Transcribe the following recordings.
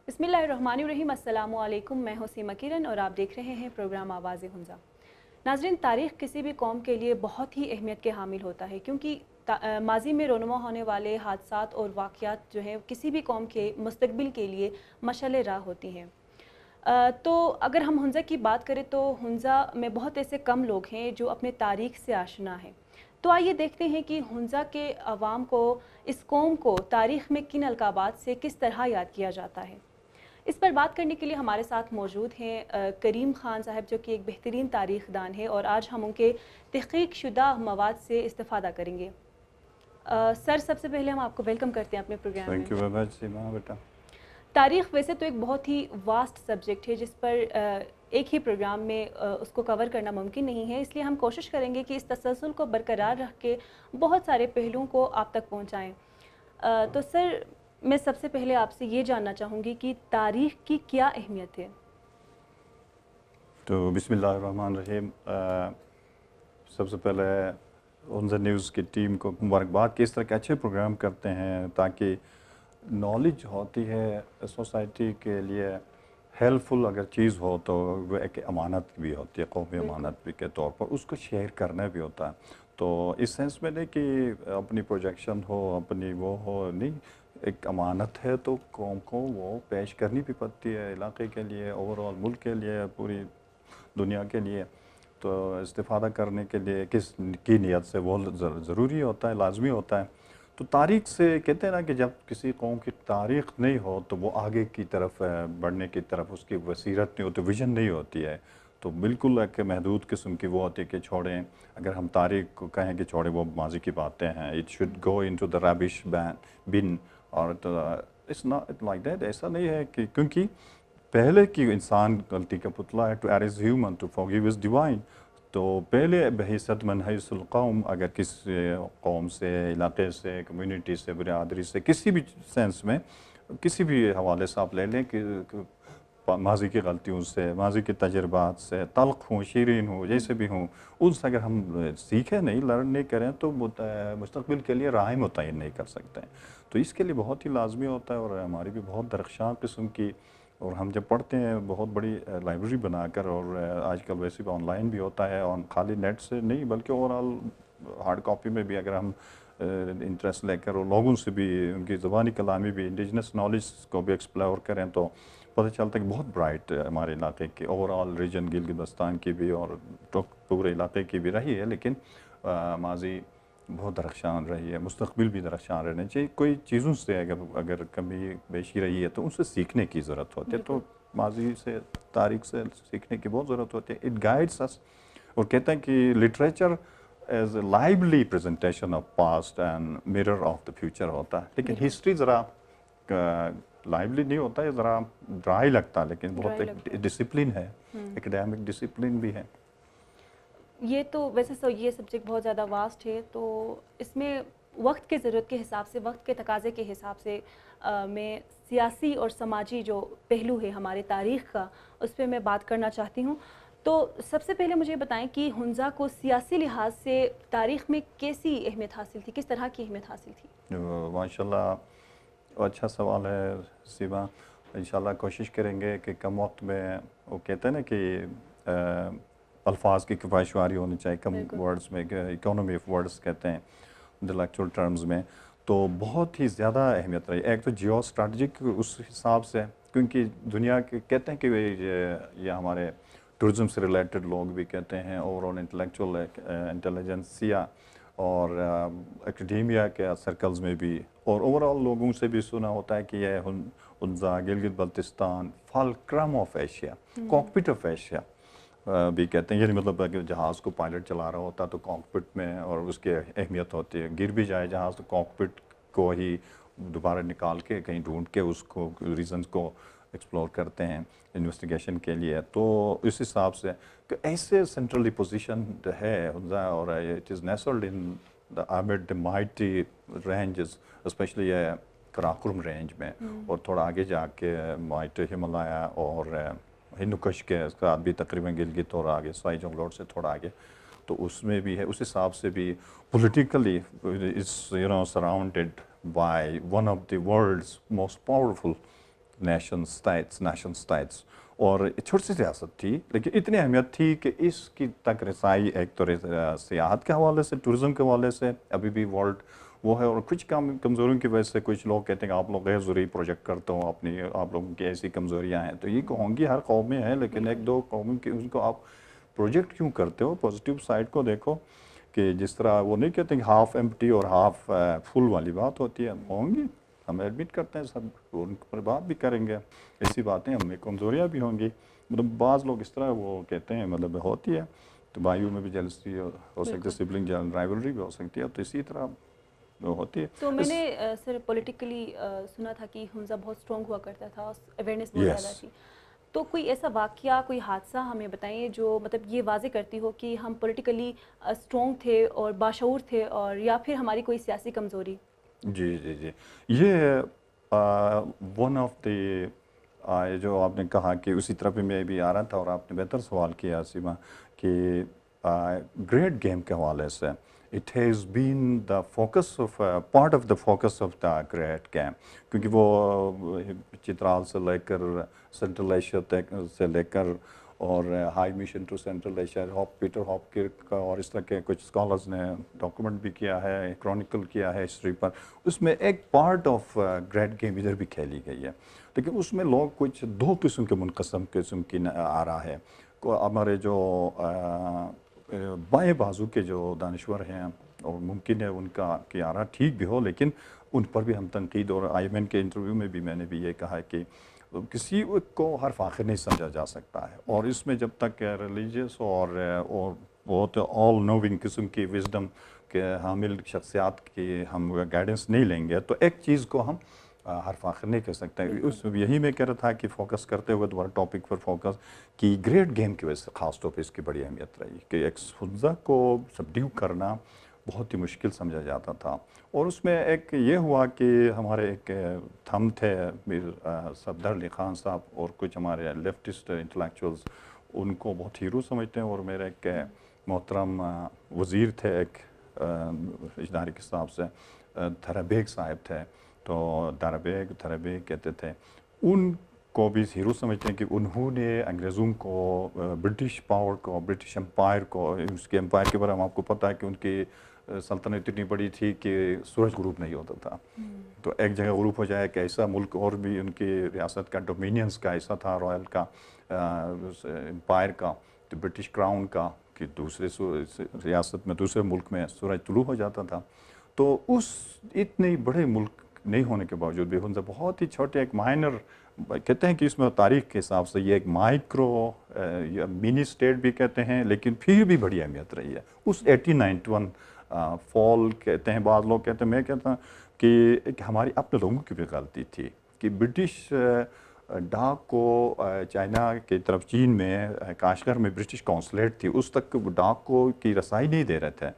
بسم اللہ الرحمن الرحیم، السلام علیکم۔ میں ہوں سیما کرن اور آپ دیکھ رہے ہیں پروگرام آواز ہنزا۔ ناظرین، تاریخ کسی بھی قوم کے لیے بہت ہی اہمیت کے حامل ہوتا ہے، کیونکہ ماضی میں رونما ہونے والے حادثات اور واقعات جو ہیں کسی بھی قوم کے مستقبل کے لیے مشعل راہ ہوتی ہیں۔ تو اگر ہم ہنزا کی بات کریں تو ہنزا میں بہت ایسے کم لوگ ہیں جو اپنے تاریخ سے آشنا ہیں۔ تو آئیے دیکھتے ہیں کہ ہنزا کے عوام کو، اس قوم کو تاریخ میں کن القابات سے کس طرح یاد کیا جاتا ہے۔ اس پر بات کرنے کے لیے ہمارے ساتھ موجود ہیں کریم خان صاحب، جو کہ ایک بہترین تاریخ دان ہے، اور آج ہم ان کے تحقیق شدہ مواد سے استفادہ کریں گے۔ سر، سب سے پہلے ہم آپ کو ویلکم کرتے ہیں اپنے پروگرام میں۔ تھینک یو ویری مچ سیما بیٹا۔ تاریخ ویسے تو ایک بہت ہی واسٹ سبجیکٹ ہے جس پر ایک ہی پروگرام میں اس کو کور کرنا ممکن نہیں ہے، اس لیے ہم کوشش کریں گے کہ اس تسلسل کو برقرار رکھ کے بہت سارے پہلوؤں کو آپ تک پہنچائیں۔ تو سر، میں سب سے پہلے آپ سے یہ جاننا چاہوں گی کہ تاریخ کی کیا اہمیت ہے؟ تو بسم اللہ الرحمن الرحیم۔ سب سے پہلے ہنزا نیوز کی ٹیم کو مبارکباد کہ اس طرح کے اچھے پروگرام کرتے ہیں تاکہ نالج ہوتی ہے سوسائٹی کے لیے ہیلپ فل اگر چیز ہو تو وہ ایک امانت بھی ہوتی ہے، قومی امانت بھی کے طور پر اس کو شیئر کرنا بھی ہوتا ہے۔ تو اس سینس میں نہیں کہ اپنی پروجیکشن ہو، اپنی وہ ہو، نہیں، ایک امانت ہے تو قوم کو وہ پیش کرنی بھی پڑتی ہے، علاقے کے لیے، اوور آل ملک کے لیے، پوری دنیا کے لیے۔ تو استفادہ کرنے کے لیے کس کی نیت سے وہ ضروری ہوتا ہے، لازمی ہوتا ہے۔ تو تاریخ سے کہتے ہیں نا کہ جب کسی قوم کی تاریخ نہیں ہو تو وہ آگے کی طرف بڑھنے کی طرف اس کی بصیرت نہیں ہوتی، ویژن نہیں ہوتی ہے۔ تو بالکل ایک محدود قسم کی وہ ہوتی ہے کہ چھوڑیں، اگر ہم تاریخ کو کہیں کہ چھوڑیں وہ ماضی کی باتیں ہیں، it should go into the rubbish bin, اور اٹس ناٹ لائک دیٹ، ایسا نہیں ہے کہ کیونکہ پہلے کی انسان غلطی کا پتلا ہے، to err is human to forgive is divine. تو پہلے بحیثیت من حیث القوم، اگر کسی قوم سے، علاقے سے، کمیونٹی سے، برادری سے، کسی بھی سینس میں، کسی بھی حوالے سے آپ لے لیں کہ ماضی کی غلطیوں سے، ماضی کے تجربات سے، تلخ ہوں، شیرین ہوں، جیسے بھی ہوں، ان سے اگر ہم سیکھیں نہیں، لرن نہیں کریں تو مستقبل کے لیے راہیں متعین نہیں کر سکتے ہیں۔ تو اس کے لیے بہت ہی لازمی ہوتا ہے، اور ہماری بھی بہت درخشاں قسم کی، اور ہم جب پڑھتے ہیں بہت بڑی لائبریری بنا کر، اور آج کل ویسے بھی آن لائن بھی ہوتا ہے، اور خالی نیٹ سے نہیں بلکہ اوور آل ہارڈ کاپی میں بھی اگر ہم انٹرسٹ لے کر اور لوگوں سے بھی ان کی زبانی کلامی بھی، انڈیجنس نالج کو بھی ایکسپلور کریں تو پتہ چلتا ہے کہ بہت برائٹ ہمارے علاقے کی، over all region Gilgit Baltistan کی بھی اور پورے علاقے کی بھی رہی ہے، لیکن ماضی بہت درخشان رہی ہے، مستقبل بھی درخشان رہنا چاہیے۔ کوئی چیزوں سے اگر کمی بیشی رہی ہے تو ان سے سیکھنے کی ضرورت ہوتی ہے، تو ماضی سے، تاریخ سے سیکھنے کی بہت ضرورت ہوتی ہے۔ اٹ گائیڈس اس، اور کہتے ہیں کہ literature is a lively presentation of past and mirror of the future ہوتا ہے، لیکن ہسٹری ذرا لائیولی نہیں ہوتا ہے، ذرا ڈرائی لگتا ہے، لیکن بہت ایک ڈسپلن ہے، ایکڈیمک ڈسپلن بھی ہے۔ یہ تو ویسے یہ سبجیکٹ بہت زیادہ واسٹ ہے، تو اس میں وقت کے ضرورت کے حساب سے، وقت کے تقاضے کے حساب سے میں سیاسی اور سماجی جو پہلو ہے ہمارے تاریخ کا، اس پہ میں بات کرنا چاہتی ہوں۔ تو سب سے پہلے مجھے بتائیں کہ ہنزا کو سیاسی لحاظ سے تاریخ میں کیسی اہمیت حاصل تھی، کس طرح کی اہمیت حاصل تھی؟ ماشاءاللہ، اچھا سوال ہے سیما۔ انشاءاللہ کوشش کریں گے کہ کم وقت میں، وہ کہتے ہیں نا کہ الفاظ کی کفایت شماری ہونی چاہیے کم ورڈز میں، اکانومی آف ورڈز کہتے ہیں انٹلیکچوئل ٹرمز میں، تو بہت ہی زیادہ اہمیت رہی۔ ایک تو جیو اسٹریٹجک اس حساب سے، کیونکہ دنیا کے کہتے ہیں کہ یہ ہمارے ٹورزم سے ریلیٹڈ لوگ بھی کہتے ہیں، اوور آل انٹلیکچوئل انٹیلیجنسیا اور اکیڈیمیا کے سرکلز میں بھی، اور اوور آل لوگوں سے بھی سنا ہوتا ہے کہ یہ Hunza Gilgit Baltistan fulcrum of Asia, cockpit of Asia بھی کہتے ہیں۔ یعنی مطلب کہ جہاز کو پائلٹ چلا رہا ہوتا تو کاکپٹ میں، اور اس کی اہمیت ہوتی ہے، گر بھی جائے جہاز تو کاکپٹ کو ہی دوبارہ نکال کے کہیں ڈھونڈ کے اس کو ریزنز کو ایکسپلور کرتے ہیں انویسٹیگیشن کے لیے۔ تو اس حساب سے کہ ایسے سینٹرلی پوزیشن ہے ہنزا، اور it is nestled in the amid the mighty ranges, especially Karakoram range میں، اور تھوڑا آگے جا کے مائٹ ہمالیہ اور ہندوکش کے ساتھ بھی تقریباً گلگت، اور آگے سوائی جنگلوٹ سے تھوڑا آگے، تو اس میں بھی ہے۔ اس حساب سے بھی politically is surrounded by one of the world's most powerful nation states اور چھوٹی سی ریاست تھی لیکن اتنی اہمیت تھی کہ اس کی تک رسائی ایک تو سیاحت کے حوالے سے، ٹورزم کے حوالے سے ابھی بھی ورلڈ وہ ہے، اور کچھ کمزوریوں کی وجہ سے کچھ لوگ کہتے ہیں کہ آپ لوگ غیر ضروری پروجیکٹ کرتے ہو، اپنی آپ لوگوں کی ایسی کمزوریاں ہیں، تو یہ ہوں گی ہر قوم میں ہے، لیکن ایک دو قوم کی ان کو آپ پروجیکٹ کیوں کرتے ہو؟ پازیٹیو سائڈ کو دیکھو کہ جس طرح وہ نہیں کہتے کہ ہاف ایمپٹی اور ہاف فل والی بات ہوتی ہے، ہوں گی، ہم ایڈمٹ کرتے ہیں، سب ان پر بات بھی کریں گے، ایسی باتیں ہم میں کمزوریاں بھی ہوں گی، مطلب بعض لوگ اس طرح وہ کہتے ہیں مطلب ہوتی ہے، تو بھائیوں میں بھی جیلسی ہو سکتی ہے، سبلنگ رائیولری بھی ہو سکتی ہے، تو اسی طرح وہ ہوتی ہے. تو میں نے سر پولیٹیکلی سنا تھا کہ حمزہ بہت اسٹرانگ ہوا کرتا تھا، اویئرنیس بہت زیادہ تھی، تو کوئی ایسا واقعہ، کوئی حادثہ ہمیں بتائیں جو مطلب یہ واضح کرتی ہو کہ ہم پولیٹیکلی اسٹرانگ تھے اور باشعور تھے، اور یا پھر ہماری کوئی سیاسی کمزوری؟ جی جی جی، یہ ون آف دی جو آپ نے کہا کہ اسی طرح پہ میں بھی آ رہا تھا، اور آپ نے بہتر سوال کیا سیما کہ گریٹ گیم کے حوالے سے it has been the focus of part of the focus of the great game, کیونکہ وہ چترال سے لے کر سینٹرل ایشیا تک سے لے کر اور high mission to central Asia, Peter Hopkirk کا اور اس طرح کے کچھ اسکالرز نے ڈاکومنٹ بھی کیا ہے، کرونیکل کیا ہے ہسٹری پر، اس میں ایک پارٹ آف گریٹ گیم ادھر بھی کھیلی گئی ہے، لیکن اس میں لوگ کچھ دو قسم کے منقسم قسم کی آ رہا ہے. ہمارے جو بائیں بازو کے جو دانشور ہیں، اور ممکن ہے ان کا کہ آرا ٹھیک بھی ہو، لیکن ان پر بھی ہم تنقید، اور آئی ایم این کے انٹرویو میں بھی میں نے بھی یہ کہا ہے کہ کسی کو ہر فاخر نہیں سمجھا جا سکتا ہے، اور اس میں جب تک ریلیجیس اور بہت آل نوونگ قسم کی وزڈم کے حامل شخصیات کی ہم گائیڈنس نہیں لیں گے تو ایک چیز کو ہم ہر فاخر نہیں کہہ سکتے. اس یہی میں کہہ رہا تھا کہ فوکس کرتے ہوئے دوبارہ ٹاپک پر فوکس کی گریٹ گیم کی وجہ سے خاص طور پہ اس کی بڑی اہمیت رہی کہ ایک حمزہ کو سبڈیو کرنا بہت ہی مشکل سمجھا جاتا تھا، اور اس میں ایک یہ ہوا کہ ہمارے ایک تھم تھے میر صفدر علی خان صاحب اور کچھ ہمارے لیفٹسٹ انٹلیکچوئلز ان کو بہت ہیرو سمجھتے ہیں، اور میرے ایک محترم وزیر تھے ایک اجداری کے حساب سے تھرا بیگ صاحب تھے، تو تھرا بیگ کہتے تھے، ان کو بھی ہیرو سمجھتے ہیں کہ انہوں نے انگریزوں کو برٹش پاور کو، برٹش امپائر کو، اس کے امپائر کے بارے میں آپ کو پتہ ہے کہ ان کی سلطنت اتنی بڑی تھی کہ سورج غروب نہیں ہوتا تھا، تو ایک جگہ غروب ہو جائے کہ ایسا ملک، اور بھی ان کی ریاست کا ڈومینینس کا ایسا تھا، رائل کا امپائر کا، تو برٹش کراؤن کا، کہ دوسرے ریاست میں دوسرے ملک میں سورج طلوع ہو جاتا تھا. تو اس اتنے بڑے ملک نہیں ہونے کے باوجود بھی حمزہ بہت ہی چھوٹے ایک مائنر، کہتے ہیں کہ اس میں تاریخ کے حساب سے یہ ایک مائکرو یا منی اسٹیٹ بھی کہتے ہیں، لیکن پھر بھی بڑی اہمیت رہی ہے. اس 1891 فال کہتے ہیں، بعض لوگ کہتے ہیں، میں کہتا ہوں کہ ایک ہماری اپنے لوگوں کی بھی غلطی تھی کہ برٹش ڈاک کو چائنا کی طرف، چین میں کاشغر میں برٹش کونسلیٹ تھی، اس تک ڈاک کو کی رسائی نہیں دے رہے تھے.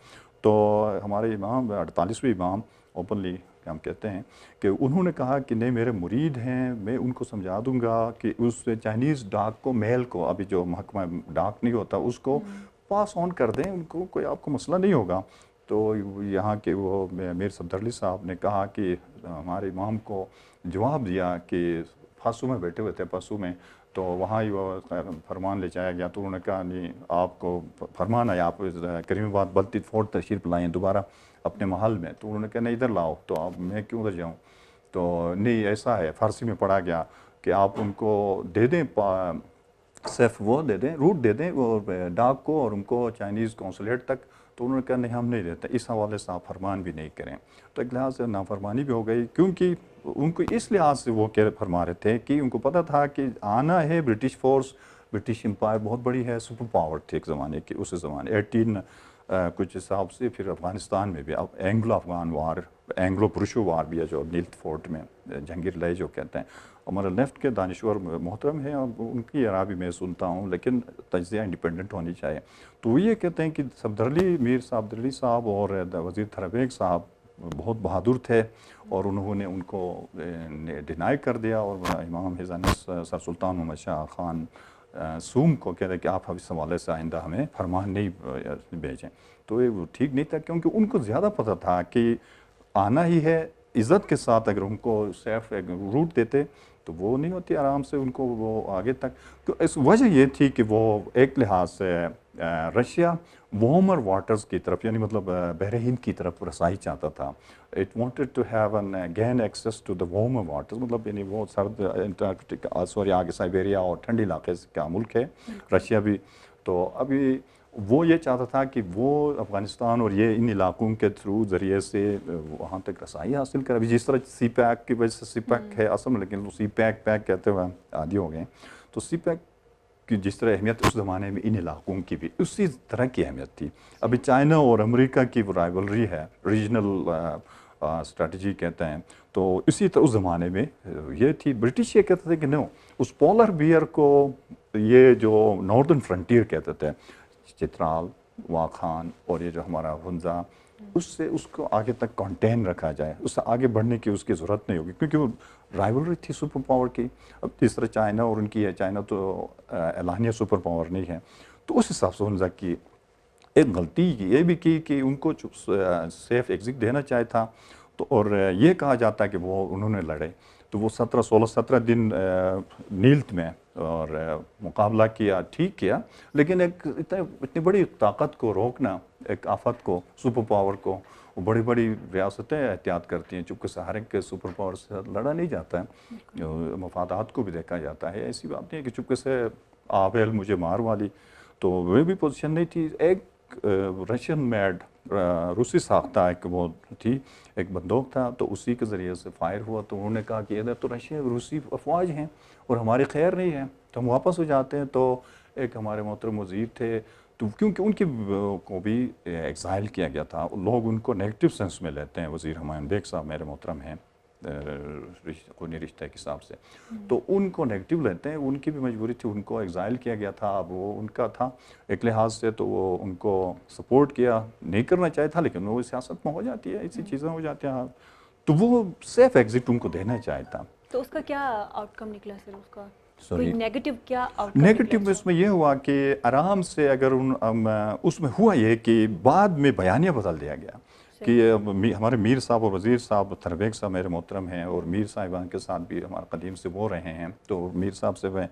تو ہمارے امام 48ویں امام اوپنلی ہم کہتے ہیں کہ انہوں نے کہا کہ نہیں، میرے مرید ہیں، میں ان کو سمجھا دوں گا کہ اس چائنیز ڈاک کو، میل کو، ابھی جو محکمہ ڈاک نہیں ہوتا اس کو پاس آن کر دیں، ان کو کوئی آپ کو مسئلہ نہیں ہوگا. تو یہاں کے وہ میر صفدر علی صاحب نے کہا کہ ہمارے امام کو جواب دیا کہ پھاسو میں بیٹھے ہوئے تھے، پھاسو میں، تو وہاں ہی وہ فرمان لے جایا گیا، تو انہوں نے کہا نہیں، آپ کو فرمان ہے، آپ کریم آباد بلتی فورٹ تشریف لائیں دوبارہ اپنے محل میں. تو انہوں نے کہا نہیں، ادھر لاؤ. تو اب میں کیوں ادھر جاؤں؟ تو نہیں، ایسا ہے، فارسی میں پڑھا گیا کہ آپ ان کو دے دیں صرف وہ دے دیں، روٹ دے دیں وہ ڈاک کو اور ان کو چائنیز کونسلیٹ تک. تو انہوں نے کہا نہیں، ہم نہیں دیتے، اس حوالے سے آپ فرمان بھی نہیں کریں. تو ایک لحاظ سے نافرمانی بھی ہو گئی، کیونکہ ان کو اس لحاظ سے وہ کہہ فرما رہے تھے کہ ان کو پتہ تھا کہ آنا ہے برٹش فورس، برٹش امپائر بہت بڑی ہے، سپر پاور تھی ایک زمانے کی، اس زمانے 18 کچھ حساب سے. پھر افغانستان میں بھی اب اینگلو افغان وار، اینگلو پرشو وار بھی ہے جو نیلت فورٹ میں جہانگیر لے جو کہتے ہیں. ہمارے لیفٹ کے دانشور محترم ہیں، اور ان کی آرا بھی میں سنتا ہوں، لیکن تجزیہ انڈیپینڈنٹ ہونی چاہیے. تو وہ یہ کہتے ہیں کہ میر صفدر علی صاحب اور وزیر تھرا بیگ صاحب بہت بہادر تھے، اور انہوں نے ان کو ڈینائی کر دیا، اور امام حضرت سر سلطان محمد شاہ خان سوم کو کہہ رہے کہ آپ اس حوالے سے آئندہ ہمیں فرمان نہیں بھیجیں. تو یہ ٹھیک نہیں تھا، کیونکہ ان کو زیادہ پتہ تھا کہ آنا ہی ہے عزت کے ساتھ. اگر ان کو صرف ایک روٹ دیتے تو وہ نہیں ہوتی آرام سے ان کو وہ آگے تک. تو اس وجہ یہ تھی کہ وہ ایک لحاظ سے رشیا وارمر واٹرز کی طرف یعنی مطلب بحر ہند کی طرف رسائی چاہتا تھا. It wanted to have an gain access to the warmer waters, مطلب یعنی وہ سرد انٹارکٹک سوری آگے سائبیریا اور ٹھنڈے علاقے کا ملک ہے رشیا بھی. تو ابھی وہ یہ چاہتا تھا کہ وہ افغانستان اور یہ ان علاقوں کے تھرو ذریعے سے وہاں تک رسائی حاصل کرے. ابھی جس طرح سی پیک کی وجہ سے سی پیک ہے اصل میں, لیکن سی پیک کہتے ہوئے عادی ہو گئے. تو سی پیک کی جس طرح اہمیت اس زمانے میں ان علاقوں کی بھی اسی طرح کی اہمیت تھی. ابھی چائنا اور امریکہ کی وہ رائیولری ہے, ریجنل اسٹریٹجی کہتے ہیں. تو اسی طرح اس زمانے میں یہ تھی. برٹش یہ کہتے تھے کہ نو, اس پولر بیئر کو یہ جو ناردرن فرنٹیئر کہتے تھے, چترال, واخان اور یہ جو ہمارا ہنزا, اس کو آگے تک کنٹین رکھا جائے, اس سے آگے بڑھنے کی اس کی ضرورت نہیں ہوگی کیونکہ وہ رائیولری تھی سپر پاور کی. اب جس طرح چائنا اور ان کی ہے, چائنا تو اعلانیہ سپر پاور نہیں ہے. تو اس حساب سے ہنزا کی ایک غلطی یہ بھی کی کہ ان کو سیف ایگزٹ دینا چاہے تھا. تو اور یہ کہا جاتا ہے کہ وہ انہوں نے لڑے تو وہ 16 دن نیلت میں اور مقابلہ کیا, ٹھیک کیا, لیکن ایک اتنی بڑی طاقت کو روکنا, ایک آفت کو, سپر پاور کو, وہ بڑی بڑی ریاستیں احتیاط کرتی ہیں چونکہ سہر ایک سپر پاور سے لڑا نہیں جاتا ہے, مفادات کو بھی دیکھا جاتا ہے. ایسی بات نہیں ہے کہ چونکہ سے آبیل مجھے مار والی, تو وہ بھی پوزیشن نہیں تھی. ایک رشین میڈ روسی ساختہ ایک وہ تھی, ایک بندوق تھا, تو اسی کے ذریعے سے فائر ہوا. تو انہوں نے کہا کہ ادھر تو روسی افواج ہیں اور ہماری خیر نہیں ہے, تو ہم واپس ہو جاتے ہیں. تو ایک ہمارے محترم وزیر تھے, تو کیونکہ ان کی کو بھی ایگزائل کیا گیا تھا, لوگ ان کو نیگیٹو سینس میں لیتے ہیں. وزیر ہمایون بیگ صاحب میرے محترم ہیں خونی رشتہ کے حساب سے, تو ان کو نیگیٹو لیتے ہیں. ان کی بھی مجبوری تھی, ان کو ایگزائل کیا گیا تھا. اب وہ ان کا تھا ایک لحاظ سے, تو وہ ان کو سپورٹ کیا, نہیں کرنا چاہے تھا, لیکن وہ سیاست میں ہو جاتی ہے, ایسی چیزیں ہو جاتی ہیں. تو وہ سیف ایگزٹ ان کو دینا چاہتا. تو اس کا کیا آؤٹ کم نکلا سر, اس کا سوری نیگیٹو کیا آؤٹ کم نیگیٹو اس میں یہ ہوا کہ آرام سے اگر اس میں ہوا یہ کہ بعد میں بیانیہ بدل دیا گیا کہ ہمارے میر صاحب اور وزیر صاحب تھربیگ صاحب میرے محترم ہیں, اور میر صاحبان کے ساتھ بھی ہمارا قدیم سے وہ رہے ہیں. تو میر صاحب سے میں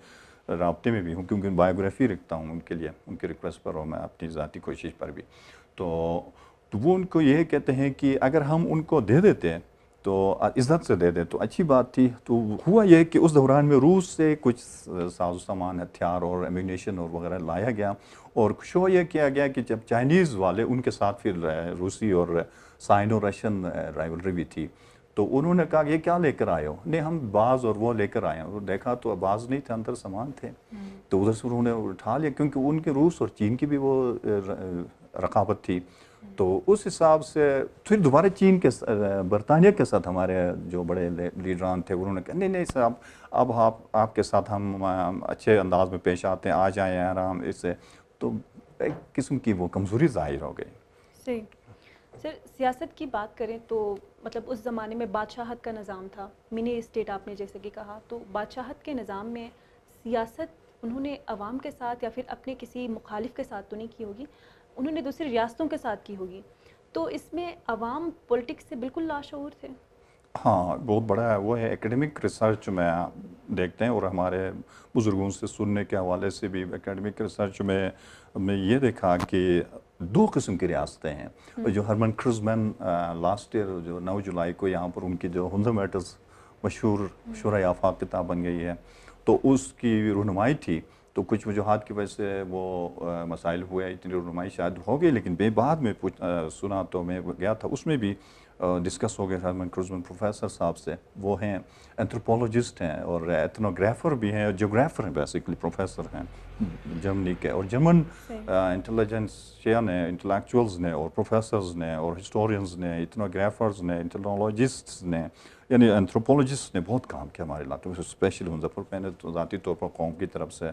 رابطے میں بھی ہوں کیونکہ بایوگرافی رکھتا ہوں ان کے لیے, ان کی ریکویسٹ پر اور میں اپنی ذاتی کوشش پر بھی. تو وہ ان کو یہ کہتے ہیں کہ اگر ہم ان کو دے دیتے تو عزت سے دے دیں تو اچھی بات تھی. تو ہوا یہ کہ اس دوران میں روس سے کچھ ساز و سامان, ہتھیار اور ایمونیشن اور وغیرہ لایا گیا, اور شو یہ کیا گیا کہ جب چائنیز والے ان کے ساتھ پھر روسی اور سائنو رشین رائیولری بھی تھی, تو انہوں نے کہا یہ کیا لے کر آئے ہو؟ نہیں ہم باز اور وہ لے کر آئے ہیں. وہ دیکھا تو باز نہیں تھے, اندر سامان تھے. تو ادھر سے انہوں نے اٹھا لیا کیونکہ ان کے روس اور چین کی بھی وہ رقابت تھی. تو اس حساب سے پھر دوبارہ چین کے برطانیہ کے ساتھ ہمارے جو بڑے لیڈران تھے انہوں نے کہا نہیں صاحب اب آپ کے ساتھ ہم اچھے انداز میں پیش آتے ہیں, آ جائیں آرام اس سے. تو ایک قسم کی وہ کمزوری ظاہر ہو گئی. صحیح. سر سیاست کی بات کریں تو مطلب اس زمانے میں بادشاہت کا نظام تھا, منی اسٹیٹ آپ نے جیسے کہ کہا, تو بادشاہت کے نظام میں سیاست انہوں نے عوام کے ساتھ یا پھر اپنے کسی مخالف کے ساتھ تو نہیں کی ہوگی, انہوں نے دوسری ریاستوں کے ساتھ کی ہوگی. تو اس میں عوام پولیٹکس سے بالکل لاشعور تھے. ہاں بہت بڑا ہے وہ ہے ایکیڈمک ریسرچ میں دیکھتے ہیں, اور ہمارے بزرگوں سے سننے کے حوالے سے بھی ایکیڈمک ریسرچ میں یہ دیکھا کہ 2 قسم کی ریاستیں ہیں. جو ہرمن کرزمن لاسٹ ایئر جو 9 جولائی کو یہاں پر ان کی جو ہنزا میٹرز مشہور شورۂ آفاق کتاب بن گئی ہے, تو اس کی رہنمائی تھی. تو کچھ وجوہات کی وجہ سے وہ مسائل ہوئے, اتنی رہنمائی شاید ہو گئی, لیکن بعد میں سنا تو میں گیا تھا, اس میں بھی ڈسکس ہو گیا ہرمن کرزمن پروفیسر صاحب سے. وہ ہیں اینتھروپولوجسٹ ہیں اور ایتھنوگرافر بھی ہیں, اور جیوگرافر ہیں, بیسیکلی پروفیسر ہیں جرمنی کے. اور جرمن انٹیلیجنسیا نے, انٹلیکچوئلز نے اور پروفیسرز نے اور ہسٹورینز نے, ایتھنوگرافرز نے, انٹرنالوجسٹس نے, یعنی اینتھروپولوجسٹ نے بہت کام کیا ہمارے علاقے میں, اسپیشلی مظفر. میں نے تو ذاتی طور پر قوم کی طرف سے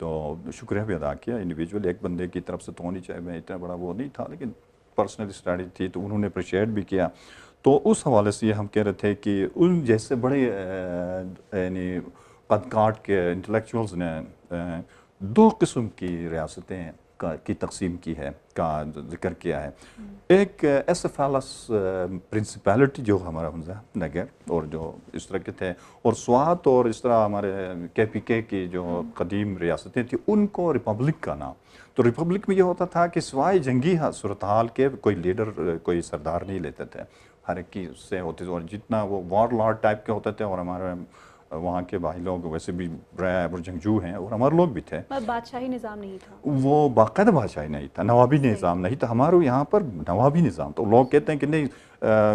تو شکریہ بھی ادا کیا انڈیویجول, ایک بندے کی طرف سے تو ہونی چاہیے, میں اتنا بڑا وہ نہیں تھا, لیکن پرسنل اسٹڈی تھی تو انہوں نے اپریشیٹ بھی کیا. تو اس حوالے سے یہ ہم کہہ رہے تھے کہ ان جیسے بڑے یعنی قد کاٹ کے انٹلیکچوئلز نے 2 قسم کی ریاستیں کی تقسیم کی ہے کا ذکر کیا ہے. ایک ایسفالس پرنسپیلٹی جو ہمارا حمزہ نگر اور جو اس طرح کے تھے، اور سوات اور اس طرح ہمارے KPK کی جو قدیم ریاستیں تھیں ان کو ریپبلک کا نام. تو ریپبلک میں یہ ہوتا تھا کہ سوائے جنگی صورتحال کے کوئی لیڈر کوئی سردار نہیں لیتے تھے، ہر ایک کی سے ہوتے تھے، اور جتنا وہ وار لارڈ ٹائپ کے ہوتے تھے. اور ہمارے وہاں کے بھائی لوگ ویسے بھی رائے اور جنگجو ہیں، اور ہمارے لوگ بھی تھے. بادشاہی نظام نہیں تھا، وہ باقاعدہ بادشاہی نہیں تھا، نوابی نظام نہیں تھا. ہمارے یہاں پر نوابی نظام. تو لوگ کہتے ہیں کہ نہیں،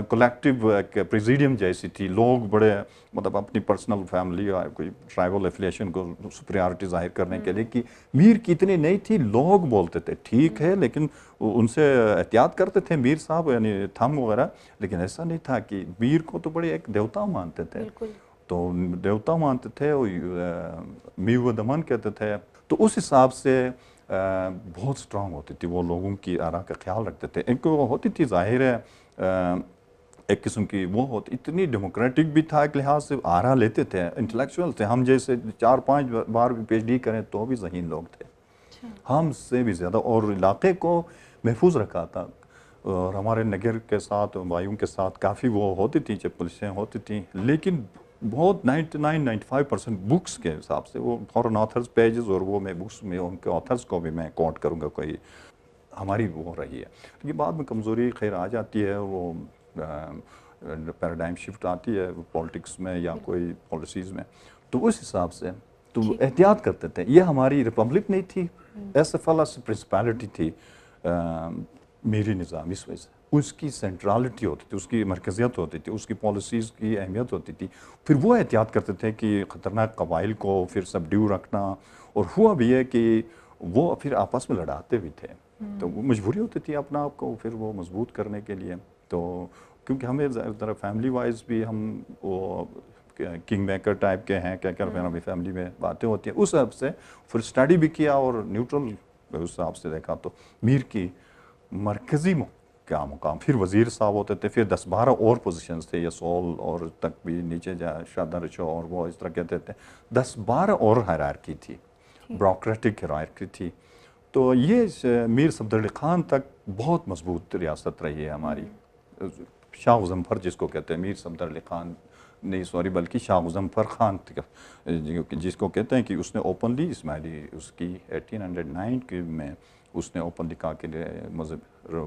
کولیکٹیو پریزیڈیم جیسی تھی. لوگ بڑے مطلب اپنی پرسنل فیملی اور کوئی ٹرائبل ایفیلیشن کو سپریارٹی ظاہر کرنے کے لیے کہ میر کی اتنی نہیں تھی. لوگ بولتے تھے ٹھیک ہے، لیکن ان سے احتیاط کرتے تھے میر صاحب، یعنی تھم وغیرہ. لیکن ایسا نہیں تھا کہ میر کو تو بڑے ایک دیوتا مانتے تھے. بالکل تو دیوتا مانتے تھے، میو دمن کہتے تھے. تو اس حساب سے بہت سٹرونگ ہوتی تھی، وہ لوگوں کی آراء کا خیال رکھتے تھے. ایک وہ ہوتی تھی ظاہر ہے ایک قسم کی وہ ہوتی، اتنی ڈیموکریٹک بھی تھا ایک لحاظ سے، آراء لیتے تھے، انٹلیکچوئل تھے. ہم جیسے 4-5 بار بھی PhD کریں تو بھی ذہین لوگ تھے، ہم سے بھی زیادہ، اور علاقے کو محفوظ رکھا تھا. اور ہمارے نگر کے ساتھ بھائیوں کے ساتھ کافی وہ ہوتی تھی، جب پولیسیں ہوتی تھیں. لیکن بہت 99-95% بکس کے حساب سے وہ فورن آتھرز پیجز، اور وہ میں بکس میں ان کے آتھرز کو بھی میں کوٹ کروں گا، کوئی ہماری وہ رہی ہے. لیکن بعد میں کمزوری خیر آ جاتی ہے، وہ پیراڈائم شفٹ آتی ہے پولیٹکس میں یا کوئی پالیسیز میں. تو اس حساب سے تو احتیاط کرتے تھے. یہ ہماری ریپبلک نہیں تھی، ایسفالس پرنسپیلٹی تھی میری نظام. اس وجہ سے اس کی سینٹرالٹی ہوتی تھی، اس کی مرکزیت ہوتی تھی، اس کی پالیسیز کی اہمیت ہوتی تھی. پھر وہ احتیاط کرتے تھے کہ خطرناک قبائل کو پھر سبڈیو رکھنا. اور ہوا بھی ہے کہ وہ پھر آپس میں لڑاتے بھی تھے. تو وہ مجبوری ہوتی تھی اپنا آپ کو پھر وہ مضبوط کرنے کے لیے. تو کیونکہ ہمیں ذرا فیملی وائز بھی ہم وہ کنگ میکر ٹائپ کے ہیں، کیا کر ہماری فیملی میں باتیں ہوتی ہیں. اس حساب سے پھر اسٹڈی بھی کیا اور نیوٹرل اس حساب سے دیکھا تو میر کی مرکزی کیا مقام. پھر وزیر صاحب ہوتے تھے، پھر 10-12 اور پوزیشنز تھے، یسول اور تک بھی نیچے جا شادہ رشو اور وہ اس طرح کہتے تھے. 10-12 اور ہائرارکی تھی، بیوروکریٹک ہائرارکی تھی. تو یہ میر صفدر خان تک بہت مضبوط ریاست رہی ہے ہماری. شاہ غضنفر جس کو کہتے ہیں، میر صفدر خان نہیں سوری بلکہ شاہ غضنفر خان جس کو کہتے ہیں، کہ اس نے اوپنلی اسماعیلی اس کی 1809 میں اس نے اوپنلی کہا کہ مذہب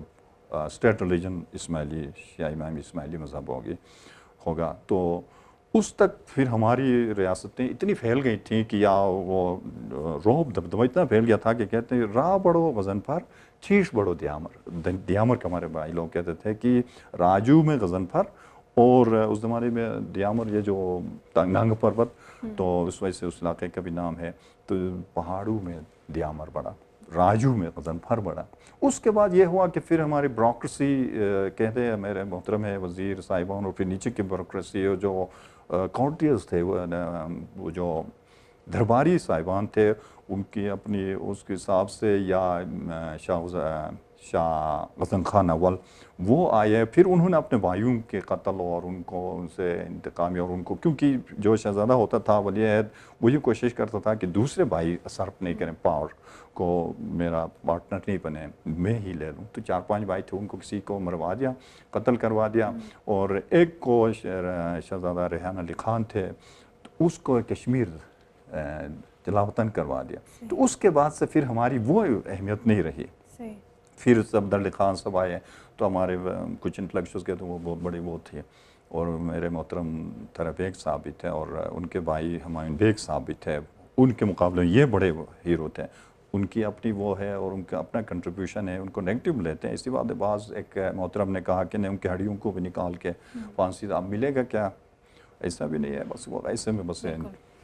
اسٹیٹ ریلیجن اسماعیلی شیعہ امام اسماعیلی مذہب ہوگا. تو اس تک پھر ہماری ریاستیں اتنی پھیل گئی تھیں کہ یا وہ روب دبدبہ اتنا پھیل گیا تھا کہ کہتے ہیں راہ بڑو غضنفر، چیش بڑو دیامر. دیامر کا ہمارے بھائی لوگ کہتے تھے کہ راجو میں غضنفر، اور اس زمانے میں دیامر یہ جو ننگ پروت، تو اس وجہ سے اس علاقے کا بھی نام ہے. تو پہاڑوں میں دیامر بڑا، راجو میں غضنفر بڑا. اس کے بعد یہ ہوا کہ پھر ہماری بیوروکریسی کہتے ہیں میرے محترم ہے وزیر صاحبان، اور پھر نیچے کی بیوروکریسی جو کورٹیئرز تھے، وہ جو درباری صاحبان تھے، ان کی اپنی اس کے حساب سے، یا شاہ غزن خان اول وہ آئے. پھر انہوں نے اپنے بھائیوں کے قتل اور ان کو ان سے انتقامی، اور ان کو کیونکہ جو شہزادہ ہوتا تھا ولی عہد، وہ یہ کوشش کرتا تھا کہ دوسرے بھائی اثرپ نہیں کریں، پاور کو میرا پارٹنر نہیں بنے، میں ہی لے لوں. تو 4-5 بھائی تھے، ان کو کسی کو مروا دیا، قتل کروا دیا. اور ایک کو شہزادہ ریحان علی خان تھے، تو اس کو کشمیر جلاوطن کروا دیا. تو اس کے بعد سے پھر ہماری وہ اہمیت نہیں رہی. پھر صفدر علی خان صاحب آئے تو ہمارے کچھ انٹلیکچوئلز کے تو وہ بہت بڑے وہ تھے، اور میرے محترم طرح بیگ صاحب بھی تھے، اور ان کے بھائی ہمایوں بیگ صاحب بھی تھے. ان کے مقابلے میں یہ بڑے ہیرو تھے. ان کی اپنی وہ ہے اور ان کا اپنا کنٹریبیوشن ہے، ان کو نیگیٹو لیتے ہیں. اسی بات بعض ایک محترم نے کہا کہ نہیں، ان کی ہڈیوں کو بھی نکال کے پھانسی. اب ملے گا کیا؟ ایسا بھی نہیں ہے، بس وہ ایسے میں بس